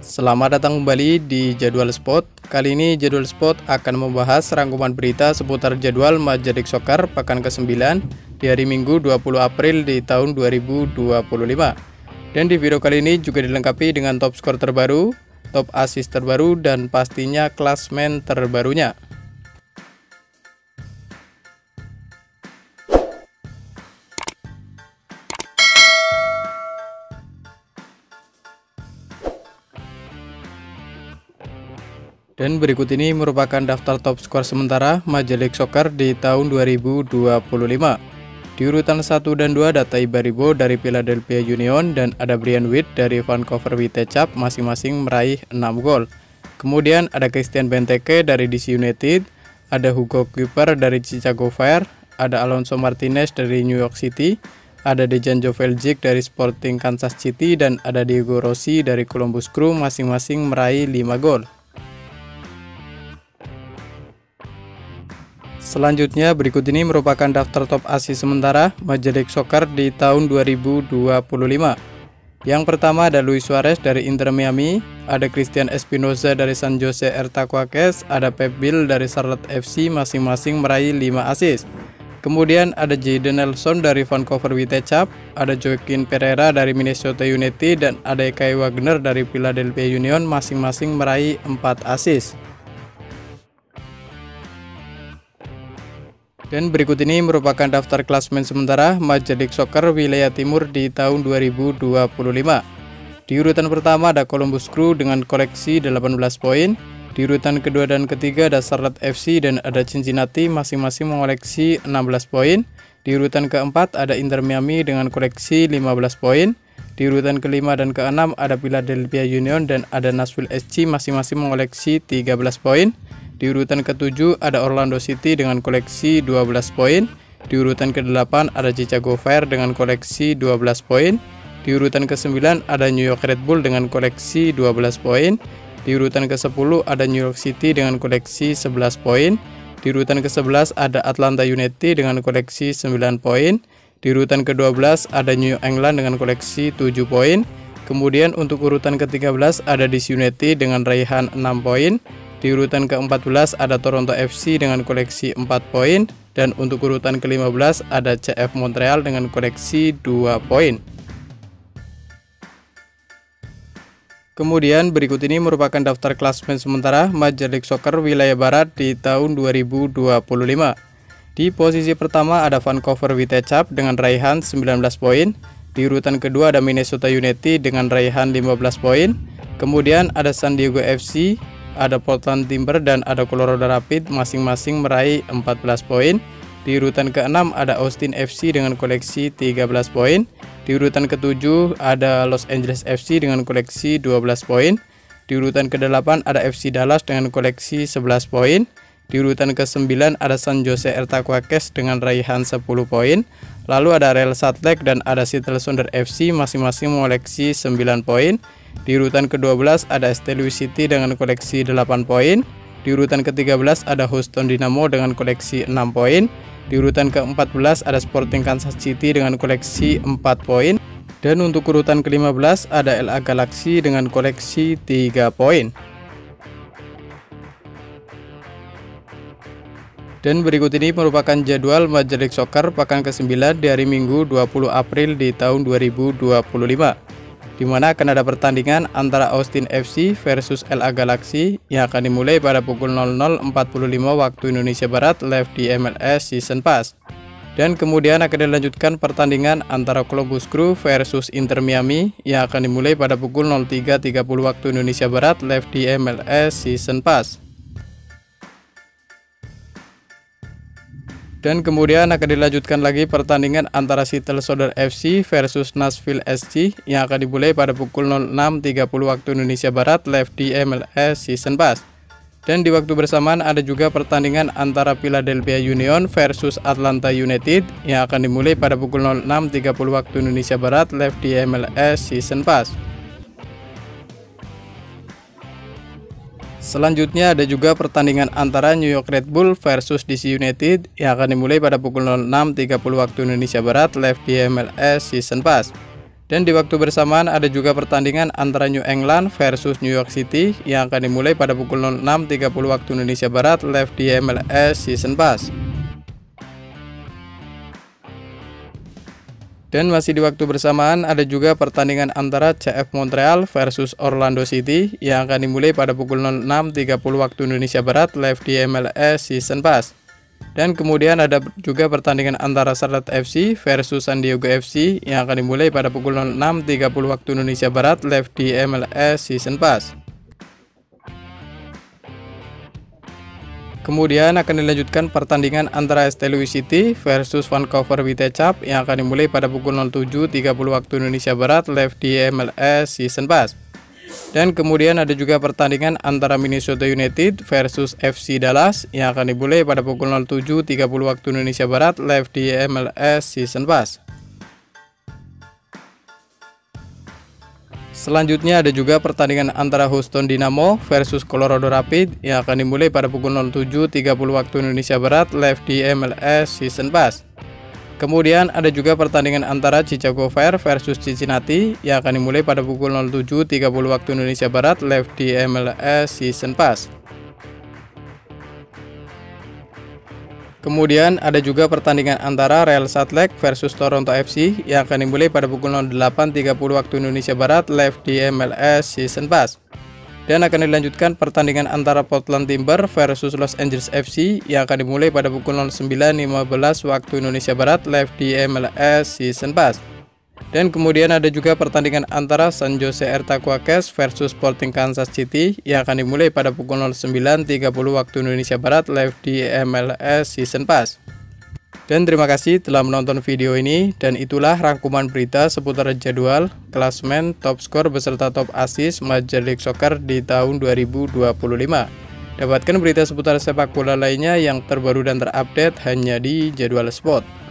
Selamat datang kembali di Jadwal Sport. Kali ini Jadwal Sport akan membahas rangkuman berita seputar jadwal Major League Soccer pekan ke-9 di hari Minggu 20 April di tahun 2025. Dan di video kali ini juga dilengkapi dengan top skor terbaru, top assist terbaru, dan pastinya klasmen terbarunya. Dan berikut ini merupakan daftar top skor sementara Major League Soccer di tahun 2025. Di urutan 1 dan 2 ada Tay Baribo dari Philadelphia Union dan ada Brian Witt dari Vancouver Whitechap, masing-masing meraih 6 gol. Kemudian ada Christian Benteke dari DC United, ada Hugo Kuiper dari Chicago Fire, ada Alonso Martinez dari New York City, ada Dejan Joveljic dari Sporting Kansas City, dan ada Diego Rossi dari Columbus Crew, masing-masing meraih 5 gol. Selanjutnya berikut ini merupakan daftar top assist sementara Major League Soccer di tahun 2025. Yang pertama ada Luis Suarez dari Inter Miami, ada Cristian Espinoza dari San Jose Earthquakes, ada Pep Bill dari Charlotte FC, masing-masing meraih 5 assist. Kemudian ada Jadon Nelson dari Vancouver Whitechap, ada Joaquin Pereira dari Minnesota United, dan ada Kai Wagner dari Philadelphia Union, masing-masing meraih 4 assist. Dan berikut ini merupakan daftar klasmen sementara Major League Soccer wilayah timur di tahun 2025. Di urutan pertama ada Columbus Crew dengan koleksi 18 poin. Di urutan kedua dan ketiga ada Charlotte FC dan ada Cincinnati, masing-masing mengoleksi 16 poin. Di urutan keempat ada Inter Miami dengan koleksi 15 poin. Di urutan kelima dan keenam ada Philadelphia Union dan ada Nashville SC, masing-masing mengoleksi 13 poin. Di urutan ke-7 ada Orlando City dengan koleksi 12 poin. Di urutan ke-8 ada Chicago Fire dengan koleksi 12 poin. Di urutan ke-9 ada New York Red Bull dengan koleksi 12 poin. Di urutan ke-10 ada New York City dengan koleksi 11 poin. Di urutan ke-11 ada Atlanta United dengan koleksi 9 poin. Di urutan ke-12 ada New England dengan koleksi 7 poin. Kemudian untuk urutan ke-13 ada DC United dengan raihan 6 poin. Di urutan ke-14 ada Toronto FC dengan koleksi 4 poin, dan untuk urutan ke-15 ada CF Montreal dengan koleksi 2 poin. Kemudian berikut ini merupakan daftar klasmen sementara Major League Soccer wilayah barat di tahun 2025. Di posisi pertama ada Vancouver Whitechap dengan raihan 19 poin. Di urutan kedua ada Minnesota United dengan raihan 15 poin. Kemudian ada San Diego FC, ada Portland Timber, dan ada Colorado Rapids, masing-masing meraih 14 poin. Di urutan ke-6 ada Austin FC dengan koleksi 13 poin. Di urutan ke-7 ada Los Angeles FC dengan koleksi 12 poin. Di urutan ke-8 ada FC Dallas dengan koleksi 11 poin. Di urutan ke-9 ada San Jose Earthquakes dengan raihan 10 poin. Lalu ada Real Salt Lake dan ada Seattle Sounders FC, masing-masing mengoleksi 9 poin. Di urutan ke-12 ada St. Louis City dengan koleksi 8 poin. Di urutan ke-13 ada Houston Dynamo dengan koleksi 6 poin. Di urutan ke-14 ada Sporting Kansas City dengan koleksi 4 poin. Dan untuk urutan ke-15 ada LA Galaxy dengan koleksi 3 poin. Dan berikut ini merupakan jadwal Major League Soccer pekan ke-9 di hari Minggu 20 April di tahun 2025. Di mana akan ada pertandingan antara Austin FC versus LA Galaxy yang akan dimulai pada pukul 00.45 waktu Indonesia Barat live di MLS Season Pass. Dan kemudian akan dilanjutkan pertandingan antara Columbus Crew versus Inter Miami yang akan dimulai pada pukul 03.30 waktu Indonesia Barat live di MLS Season Pass. Dan kemudian akan dilanjutkan lagi pertandingan antara Seattle Sounders FC versus Nashville SC yang akan dimulai pada pukul 06.30 waktu Indonesia Barat live di MLS Season Pass. Dan di waktu bersamaan ada juga pertandingan antara Philadelphia Union versus Atlanta United yang akan dimulai pada pukul 06.30 waktu Indonesia Barat live di MLS Season Pass. Selanjutnya ada juga pertandingan antara New York Red Bull versus DC United yang akan dimulai pada pukul 06.30 waktu Indonesia Barat live di MLS Season Pass. Dan di waktu bersamaan ada juga pertandingan antara New England versus New York City yang akan dimulai pada pukul 06.30 waktu Indonesia Barat live di MLS Season Pass. Dan masih di waktu bersamaan ada juga pertandingan antara CF Montreal versus Orlando City yang akan dimulai pada pukul 06.30 waktu Indonesia Barat live di MLS Season Pass. Dan kemudian ada juga pertandingan antara Charlotte FC versus San Diego FC yang akan dimulai pada pukul 06.30 waktu Indonesia Barat live di MLS Season Pass. Kemudian akan dilanjutkan pertandingan antara St. Louis City versus Vancouver Whitecaps yang akan dimulai pada pukul 07.30 waktu Indonesia Barat live di MLS Season Pass. Dan kemudian ada juga pertandingan antara Minnesota United versus FC Dallas yang akan dimulai pada pukul 07.30 waktu Indonesia Barat live di MLS Season Pass. Selanjutnya ada juga pertandingan antara Houston Dynamo versus Colorado Rapids yang akan dimulai pada pukul 07.30 waktu Indonesia Barat live di MLS Season Pass. Kemudian ada juga pertandingan antara Chicago Fire versus Cincinnati yang akan dimulai pada pukul 07.30 waktu Indonesia Barat live di MLS Season Pass. Kemudian ada juga pertandingan antara Real Salt Lake versus Toronto FC yang akan dimulai pada pukul 08.30 waktu Indonesia Barat live di MLS Season Pass. Dan akan dilanjutkan pertandingan antara Portland Timber versus Los Angeles FC yang akan dimulai pada pukul 09.15 waktu Indonesia Barat live di MLS Season Pass. Dan kemudian ada juga pertandingan antara San Jose Earthquakes versus Sporting Kansas City yang akan dimulai pada pukul 09.30 waktu Indonesia Barat live di MLS Season Pass. Dan terima kasih telah menonton video ini, dan itulah rangkuman berita seputar jadwal, klasemen, top skor beserta top assist Major League Soccer di tahun 2025. Dapatkan berita seputar sepak bola lainnya yang terbaru dan terupdate hanya di Jadwal Sport.